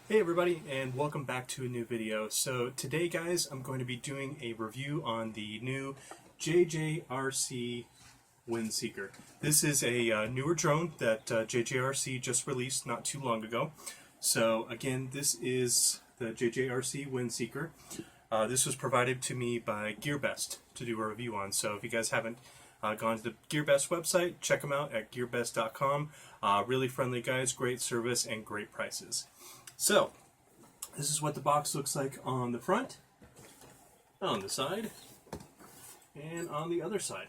Hey everybody, and welcome back to a new video. So today guys, I'm going to be doing a review on the new JJRC WindSeeker. This is a newer drone that JJRC just released not too long ago. So again, this is the JJRC WindSeeker. This was provided to me by GearBest to do a review on. So if you guys haven't gone to the GearBest website, check them out at gearbest.com. Really friendly guys, great service, and great prices. So, this is what the box looks like on the front, on the side, and on the other side.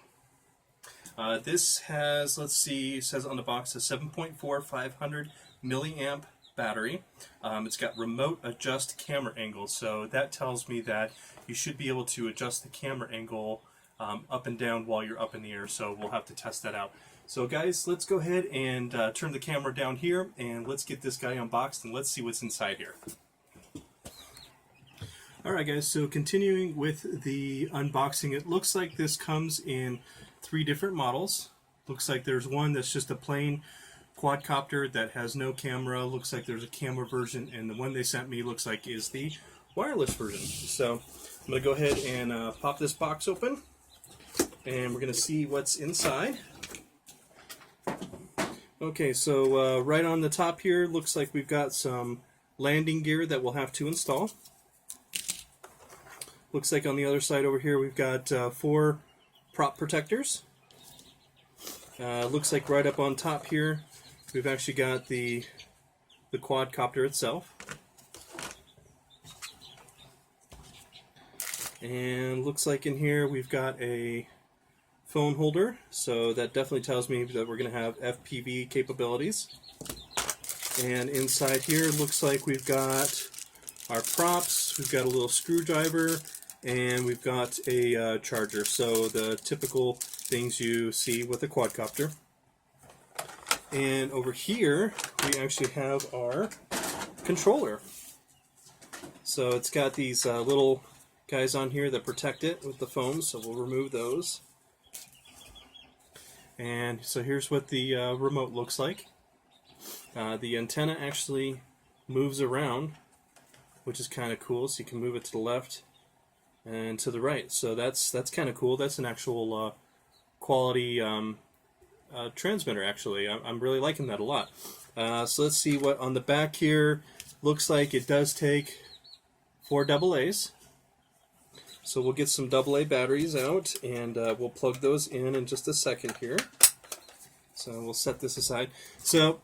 This has, let's see, it says on the box a 7.4 500 milliamp battery. It's got remote adjust camera angle, so that tells me that you should be able to adjust the camera angle up and down while you're up in the air, so we'll have to test that out. So guys, let's go ahead and turn the camera down here, and let's get this guy unboxed, and let's see what's inside here. Alright guys, so continuing with the unboxing, it looks like this comes in 3 different models. Looks like there's one that's just a plain quadcopter that has no camera. Looks like there's a camera version, and the one they sent me looks like is the wireless version. So I'm going to go ahead and pop this box open, and we're going to see what's inside. Okay, so right on the top here, looks like we've got some landing gear that we'll have to install. Looks like on the other side over here we've got 4 prop protectors. Looks like right up on top here we've actually got the quadcopter itself. And looks like in here we've got a phone holder, so that definitely tells me that we're going to have FPV capabilities. And inside here looks like we've got our props, we've got a little screwdriver, and we've got a charger, so the typical things you see with a quadcopter. And over here we actually have our controller. So it's got these little guys on here that protect it with the foam, so we'll remove those. And so here's what the remote looks like. The antenna actually moves around, which is kind of cool, so you can move it to the left and to the right. So that's kind of cool. That's an actual quality transmitter, actually. I'm really liking that a lot. So let's see what on the back here looks like. It does take 4 AA's. So we'll get some AA batteries out, and we'll plug those in just a second here. So we'll set this aside. So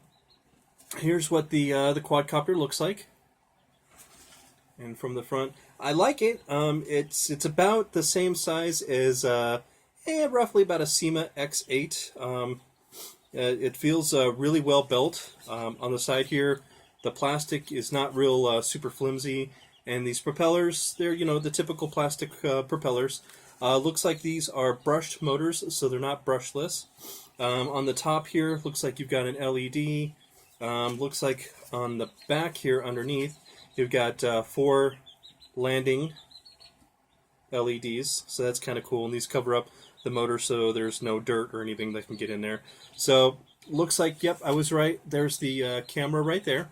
here's what the quadcopter looks like. And from the front, I like it. It's about the same size as roughly about a SEMA X8. It feels really well built. On the side here, the plastic is not real super flimsy. And these propellers, they're, you know, the typical plastic propellers. Looks like these are brushed motors, so they're not brushless. On the top here, looks like you've got an LED. Looks like on the back here underneath, you've got 4 landing LEDs, so that's kind of cool. And these cover up the motor so there's no dirt or anything that can get in there. So looks like, yep, I was right. There's the camera right there.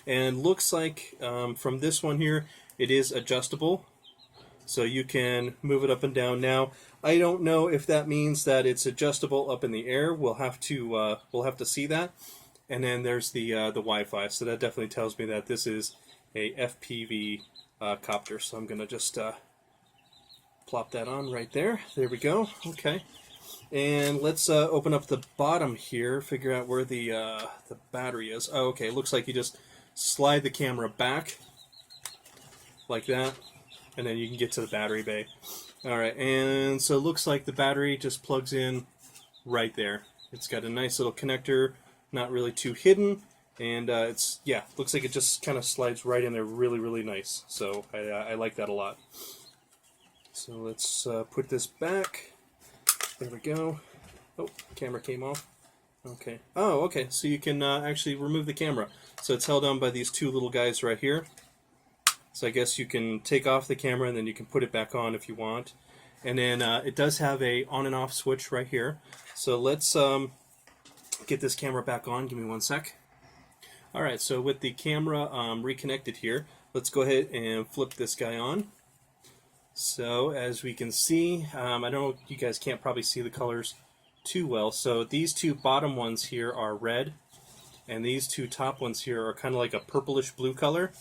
And looks like from this one here, it is adjustable, so you can move it up and down. Now, I don't know if that means that it's adjustable up in the air. We'll have to see that. And then there's the Wi-Fi, so that definitely tells me that this is a FPV copter. So I'm gonna just plop that on right there. There we go. Okay. And let's open up the bottom here, figure out where the battery is. Oh, okay. Looks like you just slide the camera back like that, and then you can get to the battery bay. Alright, and so it looks like the battery just plugs in right there. It's got a nice little connector, not really too hidden, and looks like it just kind of slides right in there really nice. So I like that a lot. So let's put this back. There we go. Oh, camera came off. Okay. Oh, okay. So you can actually remove the camera. So it's held on by these 2 little guys right here. So I guess you can take off the camera and then you can put it back on if you want. And then it does have a on and off switch right here. So let's get this camera back on. Give me one sec. Alright, so with the camera reconnected here, let's go ahead and flip this guy on. So as we can see, I know you guys can't probably see the colors too well, so these two bottom ones here are red, and these two top ones here are kind of like a purplish blue color,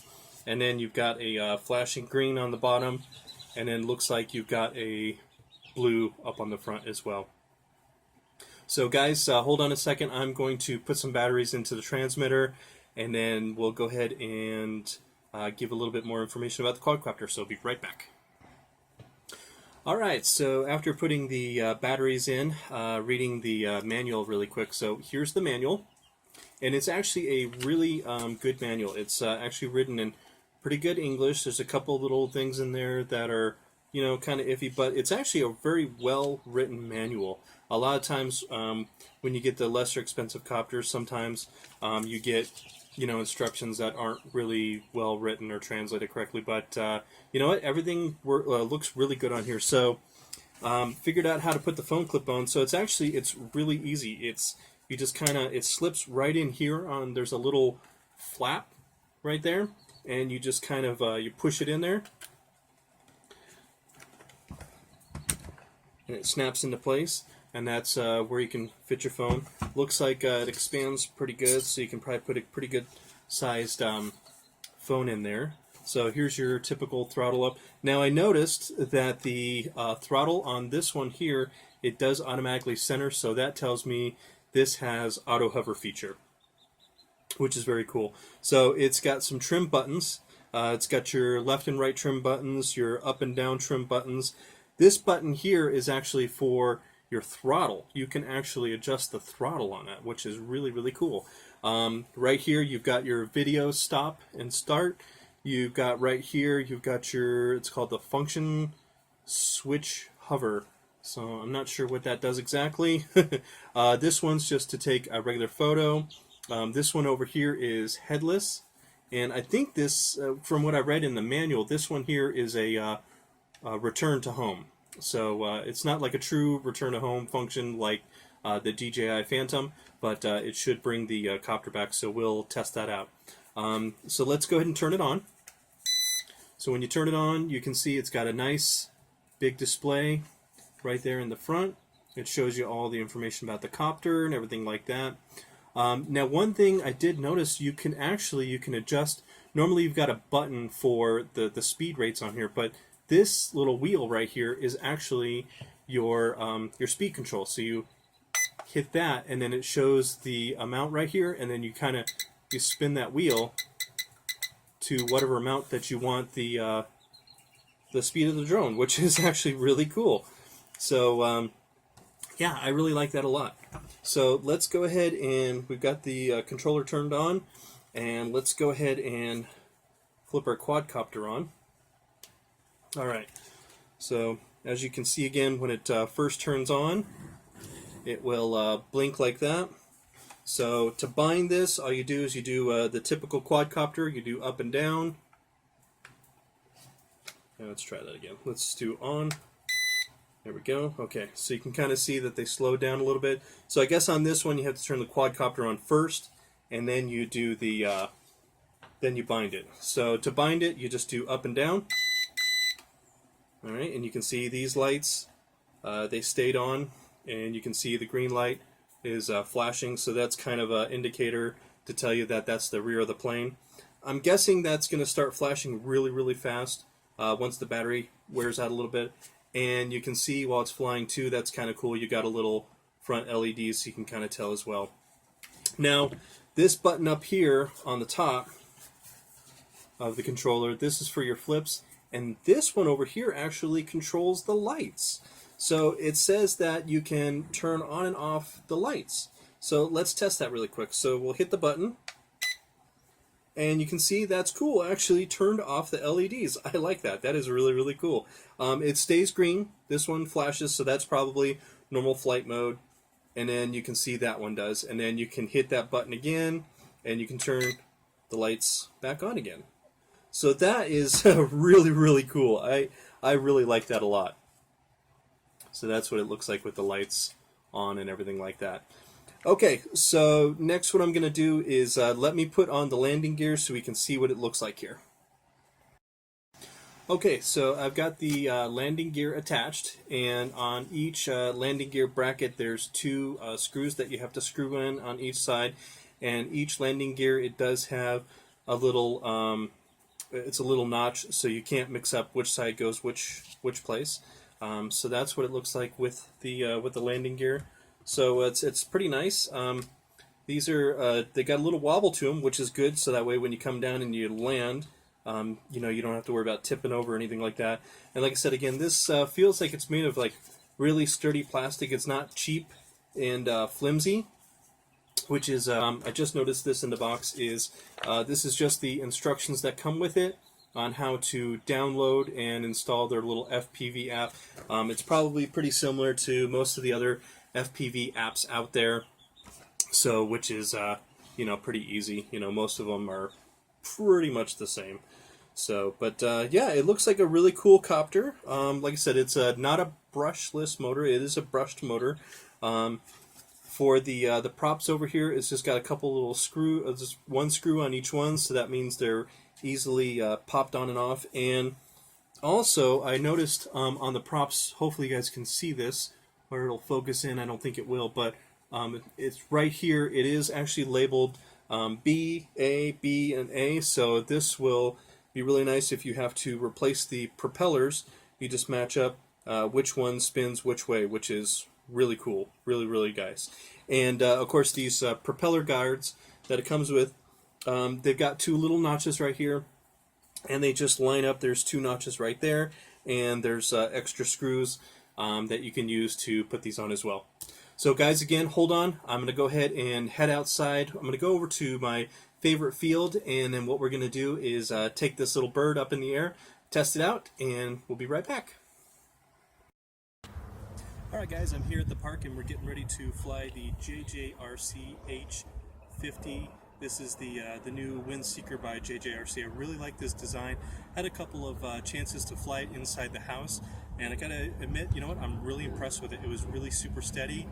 and then you've got a flashing green on the bottom, and then looks like you've got a blue up on the front as well. So guys, hold on a second. I'm going to put some batteries into the transmitter, and then we'll go ahead and give a little bit more information about the quadcopter, so I'll be right back. Alright, so after putting the batteries in, reading the manual really quick. So here's the manual, and it's actually a really good manual. It's actually written in pretty good English. There's a couple little things in there that are, you know, kind of iffy, but it's actually a very well written manual. A lot of times when you get the lesser expensive copters, sometimes you get, you know, instructions that aren't really well written or translated correctly, but you know what, everything looks really good on here. So figured out how to put the phone clip on. So it's really easy. You just kind of, it slips right in here on, there's a little flap right there, and you just kind of you push it in there, and it snaps into place, and that's where you can fit your phone. Looks like it expands pretty good, so you can probably put a pretty good sized phone in there. So here's your typical throttle up. Now I noticed that the throttle on this one here, it does automatically center, so that tells me this has auto hover feature, which is very cool. So it's got some trim buttons. It's got your left and right trim buttons, your up and down trim buttons. This button here is actually for your throttle. You can actually adjust the throttle on that, which is really, really cool. Right here, you've got your video stop and start. You've got right here, you've got your, it's called the function switch hover. So I'm not sure what that does exactly. This one's just to take a regular photo. This one over here is headless. And I think this, from what I read in the manual, this one here is a return to home. So it's not like a true return to home function like the DJI Phantom, but it should bring the copter back, so we'll test that out. So let's go ahead and turn it on. So when you turn it on, you can see it's got a nice big display right there in the front. It shows you all the information about the copter and everything like that. Now one thing I did notice, you can adjust, normally you've got a button for the speed rates on here, but this little wheel right here is actually your speed control. So you hit that, and then it shows the amount right here, and then you you spin that wheel to whatever amount that you want the speed of the drone, which is actually really cool. So yeah, I really like that a lot. So let's go ahead, and we've got the controller turned on, and let's go ahead and flip our quadcopter on. Alright, so as you can see again, when it first turns on, it will blink like that. So to bind this, all you do is you do the typical quadcopter. You do up and down. Now let's try that again. Let's do on. There we go. Okay, so you can kind of see that they slow down a little bit. So I guess on this one you have to turn the quadcopter on first, and then you do the then you bind it. So to bind it, you just do up and down. All right, and you can see these lights, they stayed on, and you can see the green light is flashing, so that's kind of an indicator to tell you that that's the rear of the plane. I'm guessing that's going to start flashing really, really fast once the battery wears out a little bit. And you can see while it's flying too, that's kind of cool. You got a little front LED, so you can kind of tell as well. Now, this button up here on the top of the controller, this is for your flips, and this one over here actually controls the lights. So it says that you can turn on and off the lights. So let's test that really quick. So we'll hit the button, and you can see that's cool. Actually turned off the LEDs. I like that. That is really, really cool. It stays green. This one flashes, so that's probably normal flight mode. And then you can see that one does. And then you can hit that button again, and you can turn the lights back on again. So that is really, really cool. I really like that a lot. So that's what it looks like with the lights on and everything like that. Okay, so next what I'm going to do is let me put on the landing gear so we can see what it looks like here. Okay, so I've got the landing gear attached, and on each landing gear bracket there's two screws that you have to screw in on each side, and each landing gear, it does have a little it's a little notch, so you can't mix up which side goes which place. So that's what it looks like with the landing gear. So it's pretty nice. These are they got a little wobble to them, which is good. So that way, when you come down and you land, you know, you don't have to worry about tipping over or anything like that. And like I said again, this feels like it's made of like really sturdy plastic. It's not cheap and flimsy, which is I just noticed this in the box. Is this is just the instructions that come with it on how to download and install their little FPV app. It's probably pretty similar to most of the other FPV apps out there. So, which is, you know, pretty easy. You know, most of them are pretty much the same. So, but yeah, it looks like a really cool copter. Like I said, it's not a brushless motor. It is a brushed motor. For the props over here, it's just got a couple little just one screw on each one. So that means they're easily popped on and off. And also, I noticed on the props, hopefully you guys can see this, or it'll focus in. I don't think it will, but it's right here. It is actually labeled B, A, B, and A, so this will be really nice if you have to replace the propellers. You just match up which one spins which way, which is really cool, really nice. And of course, these propeller guards that it comes with, they've got two little notches right here, and they just line up. There's two notches right there, and there's extra screws that you can use to put these on as well. So guys, again, hold on. I'm going to go ahead and head outside. I'm going to go over to my favorite field, and then what we're going to do is take this little bird up in the air, test it out, and we'll be right back. Alright guys, I'm here at the park, and we're getting ready to fly the JJRC H50. This is the new WindSeeker by JJRC. I really like this design. Had a couple of chances to fly it inside the house, and I gotta admit, you know what, I'm really impressed with it. It was really super steady.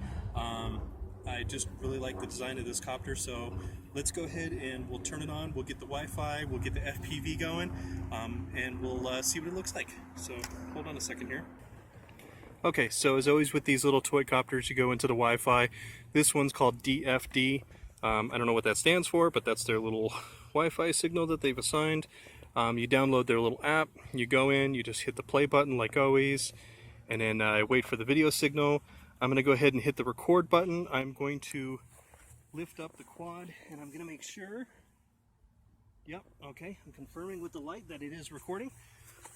I just really like the design of this copter, so let's go ahead and we'll turn it on. We'll get the Wi-Fi, we'll get the FPV going, and we'll see what it looks like. So hold on a second here. Okay, so as always with these little toy copters, you go into the Wi-Fi. This one's called DFD. I don't know what that stands for, but that's their little Wi-Fi signal that they've assigned. You download their little app, you go in, you just hit the play button like always, and then wait for the video signal. I'm going to go ahead and hit the record button. I'm going to lift up the quad, and I'm going to make sure, yep, okay, I'm confirming with the light that it is recording.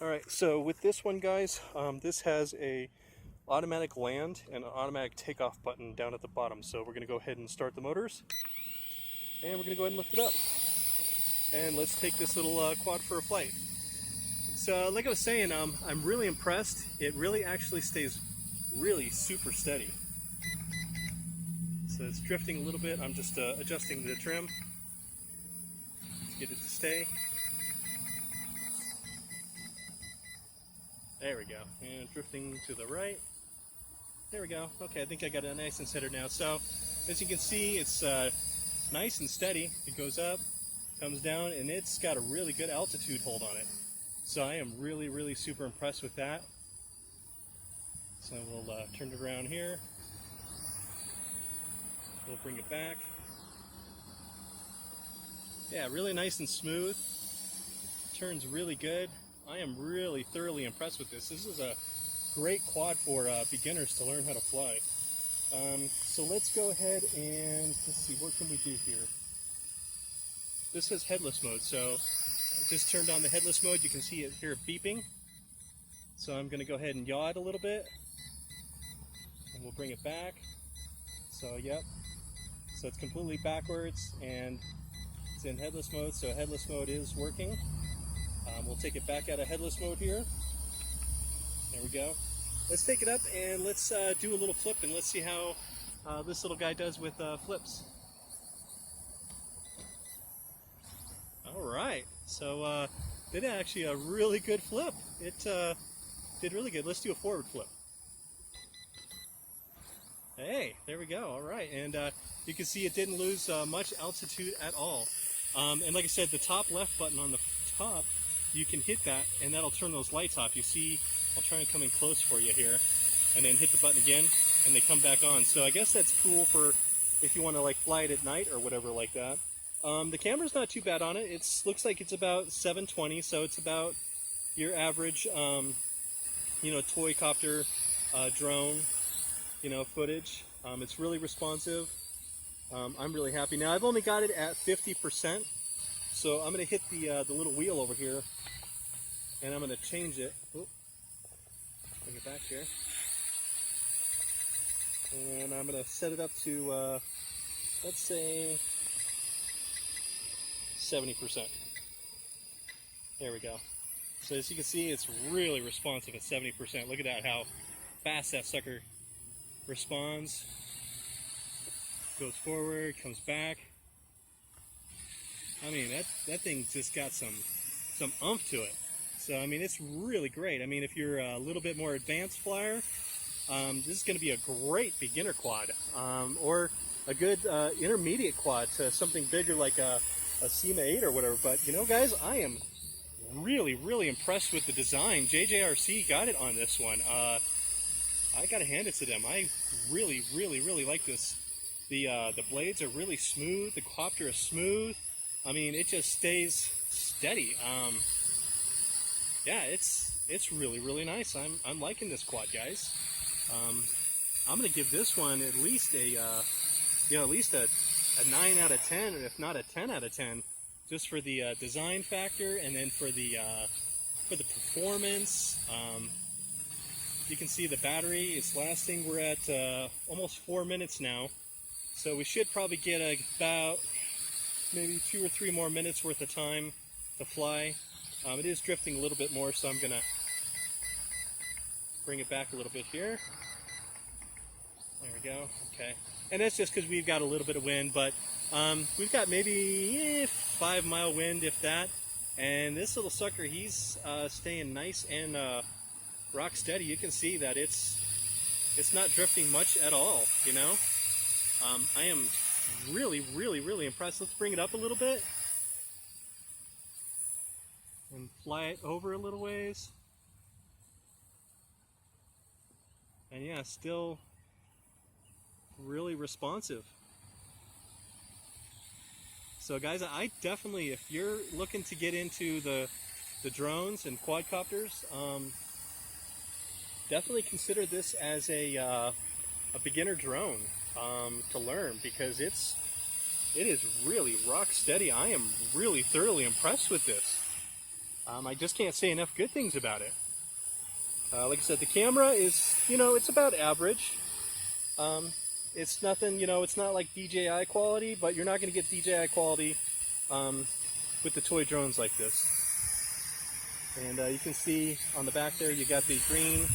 Alright, so with this one guys, this has a automatic land and an automatic takeoff button down at the bottom. So we're going to go ahead and start the motors, and we're going to go ahead and lift it up. And let's take this little quad for a flight. So like I was saying, I'm really impressed. It really actually stays really super steady. So it's drifting a little bit. I'm just adjusting the trim to get it to stay. There we go. And drifting to the right. There we go. Okay, I think I got it nice and centered now. So as you can see, it's nice and steady. It goes up, comes down, and it's got a really good altitude hold on it. So I am really super impressed with that. So we'll turn it around here. We'll bring it back. Yeah, really nice and smooth. Turns really good. I am really thoroughly impressed with this. This is a great quad for beginners to learn how to fly. So let's go ahead and let's see, what can we do here? This is headless mode, so I just turned on the headless mode. You can see it here beeping. So I'm going to go ahead and yaw it a little bit, and we'll bring it back. So yep, so it's completely backwards and it's in headless mode, so headless mode is working. We'll take it back out of headless mode here. There we go. Let's take it up and let's do a little flip, and let's see how this little guy does with flips. Alright, so did actually a really good flip. It did really good. Let's do a forward flip. Hey, there we go. All right, and you can see it didn't lose much altitude at all. And like I said, the top left button on the top, you can hit that, and that'll turn those lights off. You see, I'll try and come in close for you here, and then hit the button again, and they come back on. So I guess that's cool for if you want to like fly it at night or whatever like that. The camera's not too bad on it. It looks like it's about 720, so it's about your average, you know, toy copter drone, you know, footage. It's really responsive. I'm really happy. Now I've only got it at 50%, so I'm going to hit the little wheel over here, and I'm going to change it. Oop. Bring it back here, and I'm going to set it up to let's say 70%. There we go. So as you can see, it's really responsive at 70%. Look at that, how fast that sucker responds. Goes forward, comes back. I mean, that thing just got some oomph to it. So I mean, it's really great. I mean, if you're a little bit more advanced flyer, this is going to be a great beginner quad, or a good intermediate quad to something bigger like a SEMA 8 or whatever. But you know, guys, I am really impressed with the design. JJRC got it on this one. I gotta hand it to them. I really like this. The blades are really smooth. The copter is smooth. I mean, it just stays steady. Yeah, it's really nice. I'm liking this quad, guys. I'm gonna give this one at least a you know, at least a 9 out of 10, and if not a 10 out of 10, just for the design factor, and then for the performance. You can see the battery is lasting. We're at almost 4 minutes now, so we should probably get about maybe 2 or 3 more minutes worth of time to fly. It is drifting a little bit more, so I'm gonna bring it back a little bit here. There we go. Okay, and that's just because we've got a little bit of wind, but we've got maybe 5 mile wind, if that. And this little sucker, he's staying nice and rock steady. You can see that it's not drifting much at all, you know. I am really impressed. Let's bring it up a little bit and fly it over a little ways. And yeah, still really responsive. So guys, I definitely, if you're looking to get into the drones and quadcopters, definitely consider this as a beginner drone to learn, because it is really rock steady. I am really thoroughly impressed with this. I just can't say enough good things about it. Like I said, the camera is, you know, it's about average. It's nothing, you know, it's not like DJI quality, but you're not going to get DJI quality with the toy drones like this. And you can see on the back there, you got the green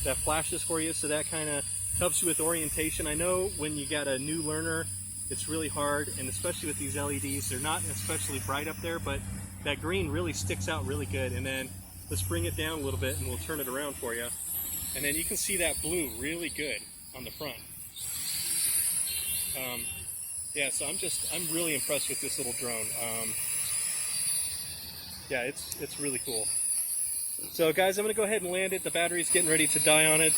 that flashes for you, so that kind of helps you with orientation. I know when you got a new learner, it's really hard, and especially with these LEDs, they're not especially bright up there, but that green really sticks out really good. And then let's bring it down a little bit and we'll turn it around for you. And then you can see that blue really good on the front. Yeah, so I'm really impressed with this little drone. Yeah, it's really cool. So guys, I'm gonna go ahead and land it. The battery's getting ready to die on it.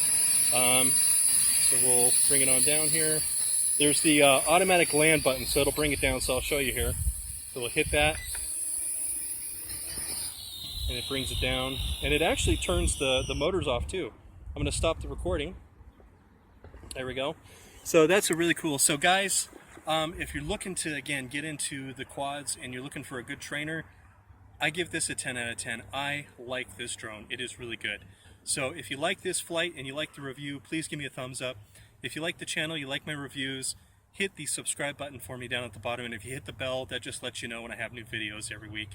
So we'll bring it on down here. There's the automatic land button, so it'll bring it down, so I'll show you here. So we'll hit that, and it brings it down. And it actually turns the motors off too. I'm gonna stop the recording. There we go. So that's a really cool. So guys, if you're looking to, again, get into the quads and you're looking for a good trainer, I give this a 10 out of 10. I like this drone. It is really good. So if you like this flight and you like the review, please give me a thumbs up. If you like the channel, you like my reviews, hit the subscribe button for me down at the bottom. And if you hit the bell, that just lets you know when I have new videos every week.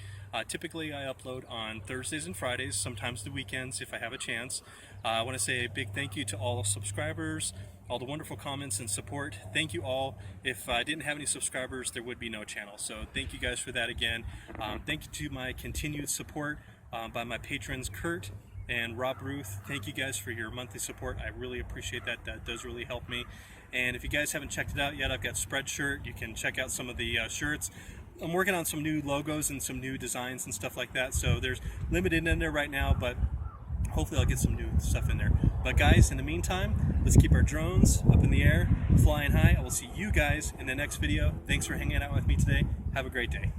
Typically, I upload on Thursdays and Fridays, sometimes the weekends if I have a chance. I want to say a big thank you to all the subscribers, all the wonderful comments and support. Thank you all. If I didn't have any subscribers, there would be no channel. So thank you guys for that again. Thank you to my continued support by my patrons, Kurt, and Rob Ruth. Thank you guys for your monthly support. I really appreciate that. That does really help me. And if you guys haven't checked it out yet, I've got Spreadshirt. You can check out some of the shirts. I'm working on some new logos and some new designs and stuff like that. So there's limited in there right now, but hopefully I'll get some new stuff in there. But guys, in the meantime, let's keep our drones up in the air, flying high. I will see you guys in the next video. Thanks for hanging out with me today. Have a great day.